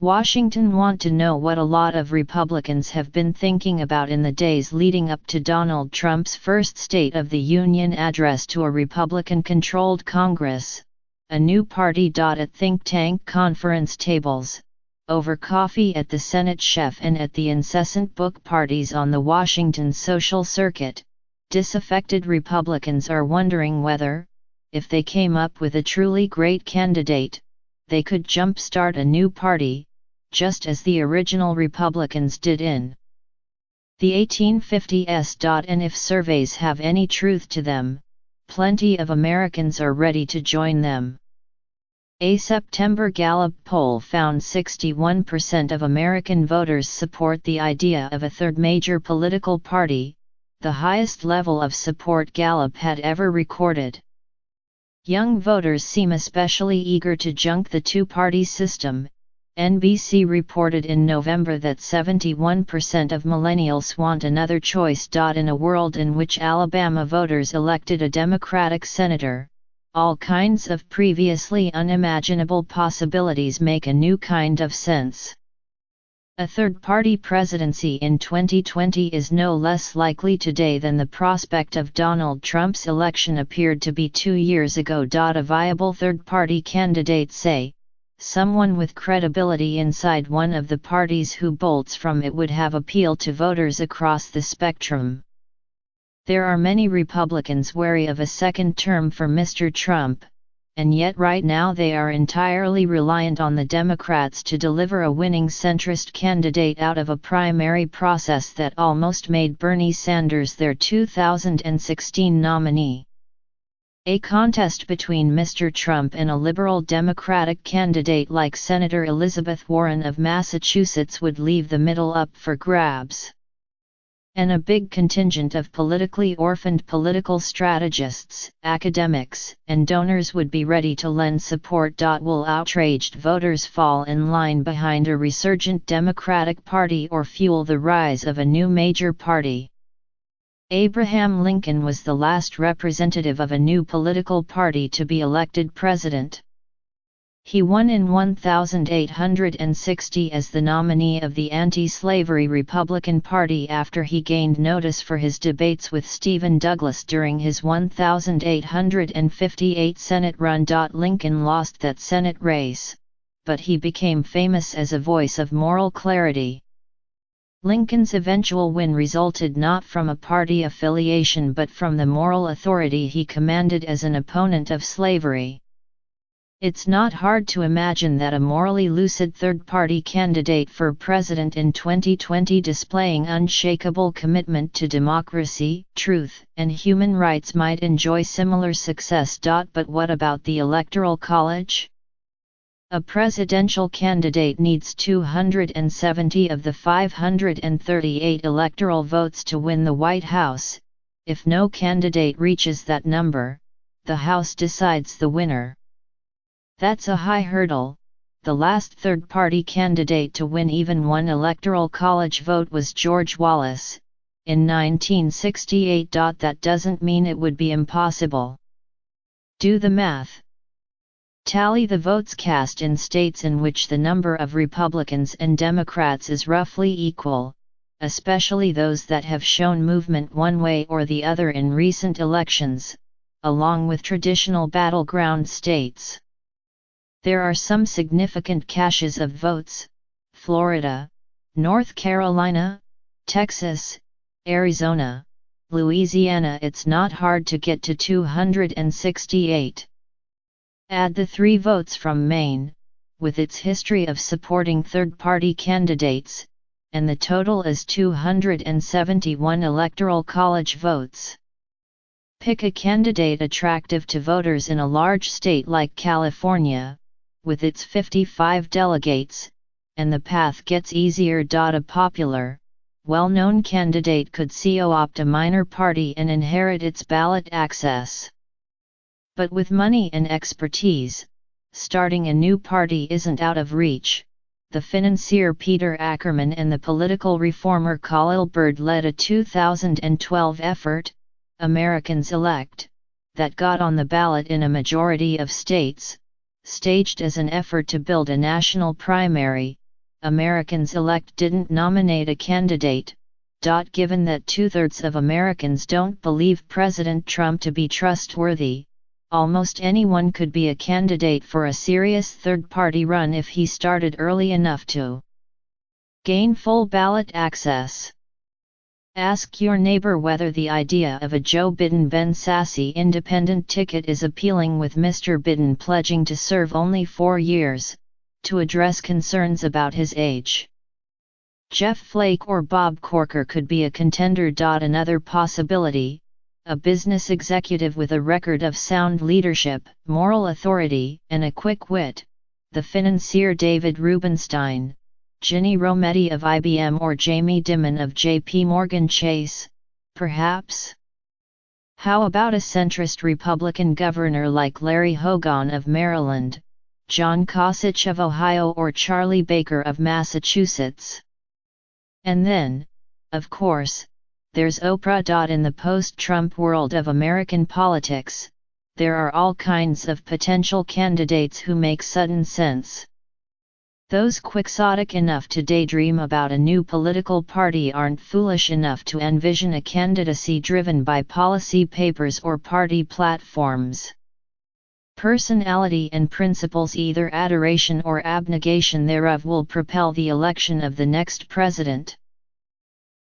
Washington want to know what a lot of Republicans have been thinking about in the days leading up to Donald Trump's first State of the Union address to a Republican-controlled Congress, a new party. At think tank conference tables, over coffee at the Senate chef and at the incessant book parties on the Washington social circuit, disaffected Republicans are wondering whether, if they came up with a truly great candidate, they could jumpstart a new party, just as the original Republicans did in the 1850s. And if surveys have any truth to them, plenty of Americans are ready to join them. A September Gallup poll found 61% of American voters support the idea of a third major political party, the highest level of support Gallup had ever recorded. Young voters seem especially eager to junk the two-party system. NBC reported in November that 71% of millennials want another choice. In a world in which Alabama voters elected a Democratic senator, all kinds of previously unimaginable possibilities make a new kind of sense. A third-party presidency in 2020 is no less likely today than the prospect of Donald Trump's election appeared to be 2 years ago. A viable third-party candidate, say, someone with credibility inside one of the parties who bolts from it, would have appeal to voters across the spectrum. There are many Republicans wary of a second term for Mr. Trump, and yet right now they are entirely reliant on the Democrats to deliver a winning centrist candidate out of a primary process that almost made Bernie Sanders their 2016 nominee. A contest between Mr. Trump and a liberal Democratic candidate like Senator Elizabeth Warren of Massachusetts would leave the middle up for grabs. And a big contingent of politically orphaned political strategists, academics, and donors would be ready to lend support. Will outraged voters fall in line behind a resurgent Democratic Party or fuel the rise of a new major party? Abraham Lincoln was the last representative of a new political party to be elected president. He won in 1860 as the nominee of the anti-slavery Republican Party after he gained notice for his debates with Stephen Douglas during his 1858 Senate run. Lincoln lost that Senate race, but he became famous as a voice of moral clarity. Lincoln's eventual win resulted not from a party affiliation but from the moral authority he commanded as an opponent of slavery. It's not hard to imagine that a morally lucid third-party candidate for president in 2020 displaying unshakable commitment to democracy, truth, and human rights might enjoy similar success. But what about the Electoral College? A presidential candidate needs 270 of the 538 electoral votes to win the White House. If no candidate reaches that number, the House decides the winner. That's a high hurdle. The last third-party candidate to win even one Electoral College vote was George Wallace, in 1968. That doesn't mean it would be impossible. Do the math. Tally the votes cast in states in which the number of Republicans and Democrats is roughly equal, especially those that have shown movement one way or the other in recent elections, along with traditional battleground states. There are some significant caches of votes: Florida, North Carolina, Texas, Arizona, Louisiana. It's not hard to get to 268. Add the 3 votes from Maine, with its history of supporting third-party candidates, and the total is 271 Electoral College votes. Pick a candidate attractive to voters in a large state like California, with its 55 delegates, and the path gets easier. A popular, well-known candidate could co-opt a minor party and inherit its ballot access. But with money and expertise, starting a new party isn't out of reach. The financier Peter Ackerman and the political reformer Khalil Bird led a 2012 effort, Americans Elect, that got on the ballot in a majority of states, staged as an effort to build a national primary, Americans-elect didn't nominate a candidate. Given that 2/3 of Americans don't believe President Trump to be trustworthy, almost anyone could be a candidate for a serious third-party run if he started early enough to gain full ballot access. Ask your neighbor whether the idea of a Joe Biden sassy independent ticket is appealing, with Mr. Biden pledging to serve only 4 years, to address concerns about his age. Jeff Flake or Bob Corker could be a contender. Another possibility, a business executive with a record of sound leadership, moral authority, and a quick wit, the financier David Rubenstein, Ginny Rometty of IBM, or Jamie Dimon of JP Morgan Chase, perhaps? How about a centrist Republican governor like Larry Hogan of Maryland, John Kasich of Ohio, or Charlie Baker of Massachusetts? And then, of course, there's Oprah. In the post-Trump world of American politics, there are all kinds of potential candidates who make sudden sense. Those quixotic enough to daydream about a new political party aren't foolish enough to envision a candidacy driven by policy papers or party platforms. Personality and principles, either adoration or abnegation thereof, will propel the election of the next president.